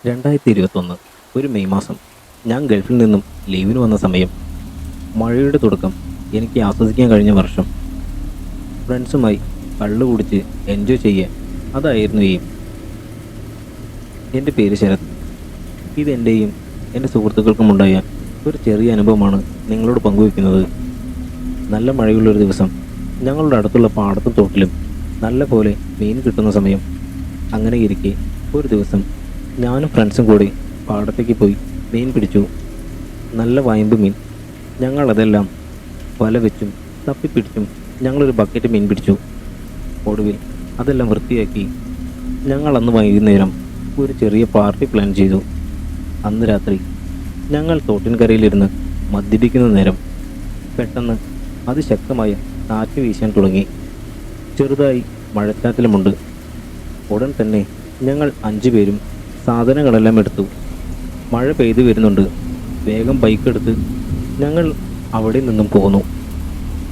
2021 ഒരു മെയ് മാസം. ഞാൻ ഗൾഫിൽ നിന്നും ലീവിന് വന്ന സമയം. മഴയുടെ തുടക്കം. എനിക്ക് ആസ്വദിക്കാൻ കഴിഞ്ഞ വർഷം. ഫ്രണ്ട്സുമായി കള്ളു കുടിച്ച് എൻജോയ് ചെയ്യാൻ. അതായിരുന്നു എയിം. എൻ്റെ പേര് ശരത്. ഇതെൻ്റെയും എൻ്റെ സുഹൃത്തുക്കൾക്കുമുണ്ടായ ഒരു ചെറിയ അനുഭവമാണ് നിങ്ങളോട് പങ്കുവയ്ക്കുന്നത്. നല്ല മഴയുള്ളൊരു ദിവസം. ഞങ്ങളുടെ അടുത്തുള്ള പാടത്തും തോട്ടിലും നല്ല പോലെ മീൻ കിട്ടുന്ന സമയം. അങ്ങനെ ഇരിക്കെ ഒരു ദിവസം ഞാനും ഫ്രണ്ട്സും കൂടി പാടത്തേക്ക് പോയി മീൻ പിടിച്ചു. നല്ല വയമ്പ് മീൻ. ഞങ്ങളതെല്ലാം വല വെച്ചും തപ്പിപ്പിടിച്ചും ഞങ്ങളൊരു ബക്കറ്റ് മീൻ പിടിച്ചു. ഒടുവിൽ അതെല്ലാം വൃത്തിയാക്കി ഞങ്ങൾ അന്ന് വൈകുന്നേരം ഒരു ചെറിയ പാർട്ടി പ്ലാൻ ചെയ്തു. അന്ന് രാത്രി ഞങ്ങൾ തോട്ടിൻകരയിലിരുന്ന് മദ്യപിക്കുന്ന നേരം പെട്ടെന്ന് അതിശക്തമായ കാറ്റ് വീശാൻ തുടങ്ങി. ചെറുതായി മഴച്ചാറ്റലുമുണ്ട്. ഉടൻ തന്നെ ഞങ്ങൾ 5 പേരും സാധനങ്ങളെല്ലാം എടുത്തു. മഴ പെയ്തു വരുന്നുണ്ട്. വേഗം ബൈക്കെടുത്ത് ഞങ്ങൾ അവിടെ നിന്നും പോന്നു.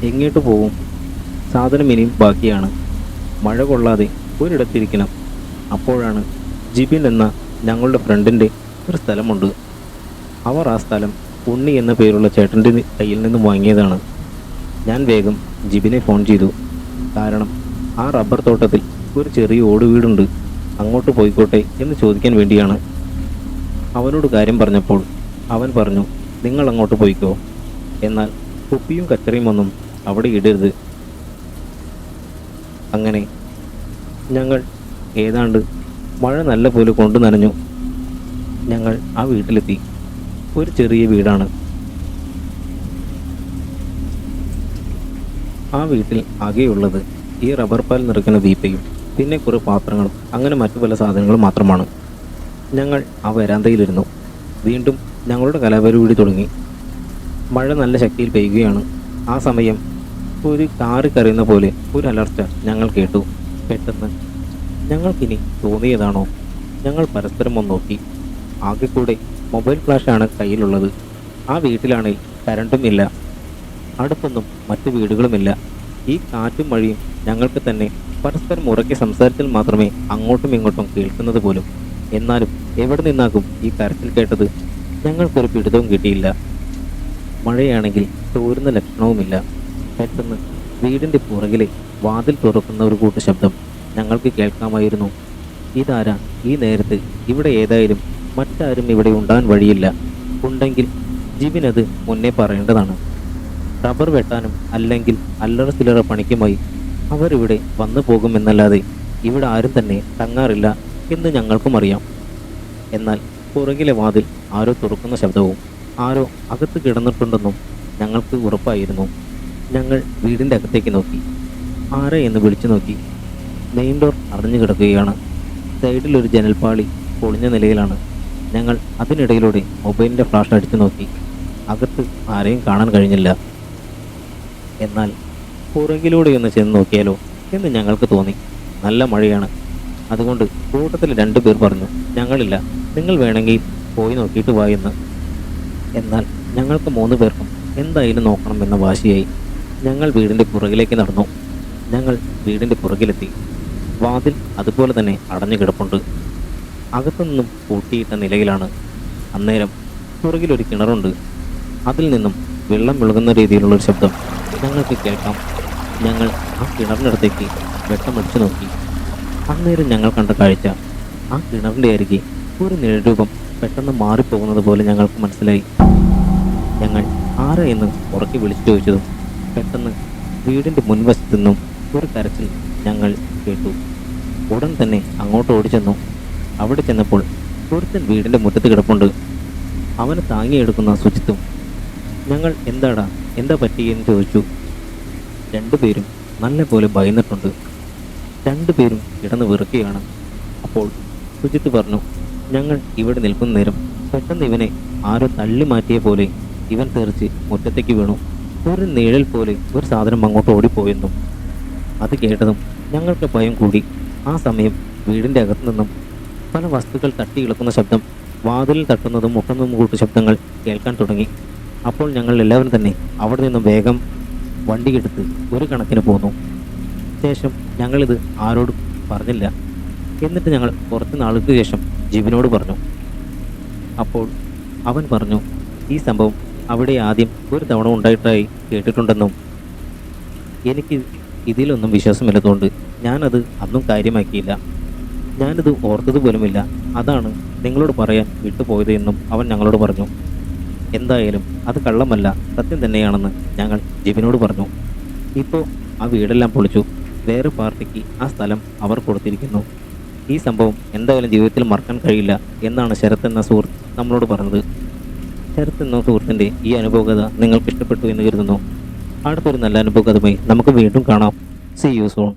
എങ്ങോട്ട് പോകും? സാധനം ഇനിയും ബാക്കിയാണ്. മഴ കൊള്ളാതെ ഒരിടത്തിരിക്കണം. അപ്പോഴാണ് ജിബിൻ എന്ന ഞങ്ങളുടെ ഫ്രണ്ടിൻ്റെ ഒരു സ്ഥലമുണ്ട്. അവർ ആ സ്ഥലം ഉണ്ണി എന്ന പേരുള്ള ചേട്ടൻ്റെ കയ്യിൽ നിന്നും വാങ്ങിയതാണ്. ഞാൻ വേഗം ജിബിനെ ഫോൺ ചെയ്തു. കാരണം ആ റബ്ബർ തോട്ടത്തിൽ ഒരു ചെറിയ ഓട് വീടുണ്ട്. അങ്ങോട്ട് പോയിക്കോട്ടെ എന്ന് ചോദിക്കാൻ വേണ്ടിയാണ്. അവനോട് കാര്യം പറഞ്ഞപ്പോൾ അവൻ പറഞ്ഞു, നിങ്ങൾ അങ്ങോട്ട് പോയിക്കോ, എന്നാൽ കുപ്പിയും കച്ചറയും ഒന്നും അവിടെ ഇടരുത്. അങ്ങനെ ഞങ്ങൾ ഏതാണ്ട് മഴ നല്ല പോലെ കൊണ്ടു നനഞ്ഞു ഞങ്ങൾ ആ വീട്ടിലെത്തി. ഒരു ചെറിയ വീടാണ്. ആ വീട്ടിൽ ആകെയുള്ളത് ഈ റബ്ബർ പാൽ നിറയ്ക്കുന്ന വീപ്പയും പിന്നെ കുറേ പാത്രങ്ങളും അങ്ങനെ മറ്റു പല സാധനങ്ങളും മാത്രമാണ്. ഞങ്ങൾ ആ വരാന്തയിലിരുന്നു. വീണ്ടും ഞങ്ങളുടെ കലാപരിപാടി തുടങ്ങി. മഴ നല്ല ശക്തിയിൽ പെയ്യുകയാണ്. ആ സമയം ഒരു കാറ് കരയുന്ന പോലെ ഒരു അലർച്ച ഞങ്ങൾ കേട്ടു. പെട്ടെന്ന് ഞങ്ങൾക്കിനി തോന്നിയതാണോ? ഞങ്ങൾ പരസ്പരം ഒന്ന് നോക്കി. ആകെ കൂടെ മൊബൈൽ ഫ്ലാഷാണ് കയ്യിലുള്ളത്. ആ വീട്ടിലാണെങ്കിൽ കരണ്ടും ഇല്ല. അടുത്തൊന്നും മറ്റു വീടുകളുമില്ല. ഈ കാറ്റും മഴയും ഞങ്ങൾക്ക് തന്നെ പരസ്പരം ഉറക്കെ സംസാരിച്ചാൽ മാത്രമേ അങ്ങോട്ടും ഇങ്ങോട്ടും കേൾക്കുന്നത് പോലും. എന്നാലും എവിടെ നിന്നാകും ഈ കരച്ചിൽ കേട്ടത്? ഞങ്ങൾക്കൊരു പിടുത്തവും കിട്ടിയില്ല. മഴയാണെങ്കിൽ തോരുന്ന ലക്ഷണവുമില്ല. പെട്ടെന്ന് വീടിൻ്റെ പുറകിലെ വാതിൽ തുറക്കുന്ന ഒരു കൂട്ട ശബ്ദം ഞങ്ങൾക്ക് കേൾക്കാമായിരുന്നു. ഇതാരാ ഈ നേരത്ത് ഇവിടെ? ഏതായാലും മറ്റാരും ഇവിടെ ഉണ്ടാകാൻ വഴിയില്ല. ഉണ്ടെങ്കിൽ ജിബിനത് മുന്നേ പറയേണ്ടതാണ്. റബ്ബർ വെട്ടാനും അല്ലെങ്കിൽ അല്ലറ ചില്ലറ പണിക്കുമായി അവരിവിടെ വന്നു പോകുമെന്നല്ലാതെ ഇവിടെ ആരും തന്നെ തങ്ങാറില്ല എന്ന് ഞങ്ങൾക്കും അറിയാം. എന്നാൽ പുറകിലെ വാതിൽ ആരോ തുറക്കുന്ന ശബ്ദവും ആരോ അകത്ത് കിടന്നിട്ടുണ്ടെന്നും ഞങ്ങൾക്ക് ഉറപ്പായിരുന്നു. ഞങ്ങൾ വീടിൻ്റെ അകത്തേക്ക് നോക്കി. ആരെ എന്ന് വിളിച്ചു നോക്കി. മെയിൻ ഡോർ അടഞ്ഞു കിടക്കുകയാണ്. സൈഡിലൊരു ജനൽപ്പാളി പൊളിഞ്ഞ നിലയിലാണ്. ഞങ്ങൾ അതിനിടയിലൂടെ മൊബൈലിൻ്റെ ഫ്ലാഷ് അടിച്ചു നോക്കി. അകത്ത് ആരെയും കാണാൻ കഴിഞ്ഞില്ല. എന്നാൽ പുറകിലൂടെ ഒന്ന് ചെന്ന് നോക്കിയാലോ എന്ന് ഞങ്ങൾക്ക് തോന്നി. നല്ല മഴയാണ്. അതുകൊണ്ട് കൂട്ടത്തിൽ 2 പേർ പറഞ്ഞു, ഞങ്ങളില്ല, നിങ്ങൾ വേണമെങ്കിൽ പോയി നോക്കിയിട്ട് വാ എന്ന്. എന്നാൽ ഞങ്ങൾക്ക് 3 പേർക്കും എന്തായാലും നോക്കണം എന്ന വാശിയായി. ഞങ്ങൾ വീടിൻ്റെ പുറകിലേക്ക് നടന്നു. ഞങ്ങൾ വീടിൻ്റെ പുറകിലെത്തി. വാതിൽ അതുപോലെ തന്നെ അടഞ്ഞു കിടപ്പുണ്ട്. അകത്തുനിന്നും പൂട്ടിയിട്ട നിലയിലാണ്. അന്നേരം പുറകിലൊരു കിണറുണ്ട്. അതിൽ നിന്നും വെള്ളം വിളകുന്ന രീതിയിലുള്ളൊരു ശബ്ദം ഞങ്ങൾക്ക് കേൾക്കാം. ഞങ്ങൾ ആ കിണറിനടുത്തേക്ക് വെട്ടമടിച്ചു നോക്കി. അന്നേരം ഞങ്ങൾ കണ്ട കാഴ്ച, ആ കിണറിൻ്റെ അരികെ ഒരു നിഴൽരൂപം പെട്ടെന്ന് മാറിപ്പോകുന്നത് പോലെ ഞങ്ങൾക്ക് മനസ്സിലായി. ഞങ്ങൾ ആരാ എന്ന് ഉറക്കി വിളിച്ചു ചോദിച്ചതും പെട്ടെന്ന് വീടിൻ്റെ മുൻവശത്തു നിന്നും ഒരു കരച്ചിൽ ഞങ്ങൾ കേട്ടു. ഉടൻ തന്നെ അങ്ങോട്ട് ഓടിച്ചെന്നു. അവിടെ ചെന്നപ്പോൾ ഒരുത്തൻ വീടിൻ്റെ മുറ്റത്ത് കിടപ്പുണ്ട്. അവനെ താങ്ങിയെടുക്കുന്ന സുജിത്തും. ഞങ്ങൾ എന്താ പറ്റിയെന്ന് ചോദിച്ചു. 2 പേരും നല്ല പോലെ ഭയന്നിട്ടുണ്ട്. 2 പേരും കിടന്ന് വെറുക്കുകയാണ്. അപ്പോൾ സുജിത്ത് പറഞ്ഞു, ഞങ്ങൾ ഇവിടെ നിൽക്കുന്ന നേരം പെട്ടെന്ന് ഇവനെ ആരോ തള്ളി മാറ്റിയ പോലെ ഇവൻ തെറിച്ച് മുറ്റത്തേക്ക് വീണു. ഒരു നിഴൽ പോലെ ഒരു സാധനം അങ്ങോട്ട് ഓടിപ്പോയെന്നും. അത് കേട്ടതും ഞങ്ങൾക്ക് ഭയം കൂടി. ആ സമയം വീടിൻ്റെ അകത്തു നിന്നും പല വസ്തുക്കൾ തട്ടി ഇളക്കുന്ന ശബ്ദം, വാതിലിൽ തട്ടുന്നതും മുട്ടുന്നതും കൂട്ടു ശബ്ദങ്ങൾ കേൾക്കാൻ തുടങ്ങി. അപ്പോൾ ഞങ്ങൾ എല്ലാവരും തന്നെ അവിടെ നിന്നും വേഗം വണ്ടിയെടുത്ത് ഒരു കണക്കിന് പോന്നു. ശേഷം ഞങ്ങളിത് ആരോടും പറഞ്ഞില്ല. എന്നിട്ട് ഞങ്ങൾ കുറച്ച് നാൾക്ക് ശേഷം ജിബിനോട് പറഞ്ഞു. അപ്പോൾ അവൻ പറഞ്ഞു, ഈ സംഭവം അവിടെ ആദ്യം ഒരു തവണ ഉണ്ടായിട്ടായി കേട്ടിട്ടുണ്ടെന്നും എനിക്ക് ഇതിലൊന്നും വിശ്വാസമില്ലാത്തതുകൊണ്ട് ഞാനത് അന്നും കാര്യമാക്കിയില്ല. ഞാനിത് ഓർത്തത് പോലുമില്ല. അതാണ് നിങ്ങളോട് പറയാൻ വിട്ടുപോയത് എന്നും അവൻ ഞങ്ങളോട് പറഞ്ഞു. എന്തായാലും അത് കള്ളമല്ല, സത്യം തന്നെയാണെന്ന് ഞങ്ങൾ ജിബിനോട് പറഞ്ഞു. ഇപ്പോൾ ആ വീടെല്ലാം പൊളിച്ചു. വേറെ പാർട്ടിക്ക് ആ സ്ഥലം അവർ കൊടുത്തിരിക്കുന്നു. ഈ സംഭവം എന്തായാലും ജീവിതത്തിൽ മറക്കാൻ കഴിയില്ല എന്നാണ് ശരത് എന്ന സുഹൃത്ത് നമ്മളോട് പറഞ്ഞത്. ശരത് എന്ന സുഹൃത്തിൻ്റെ ഈ അനുഭവകഥ നിങ്ങൾക്ക് ഇഷ്ടപ്പെട്ടു എന്ന് കരുതുന്നു. അടുത്തൊരു നല്ല അനുഭവകഥയുമായി നമുക്ക് വീണ്ടും കാണാം. See you soon.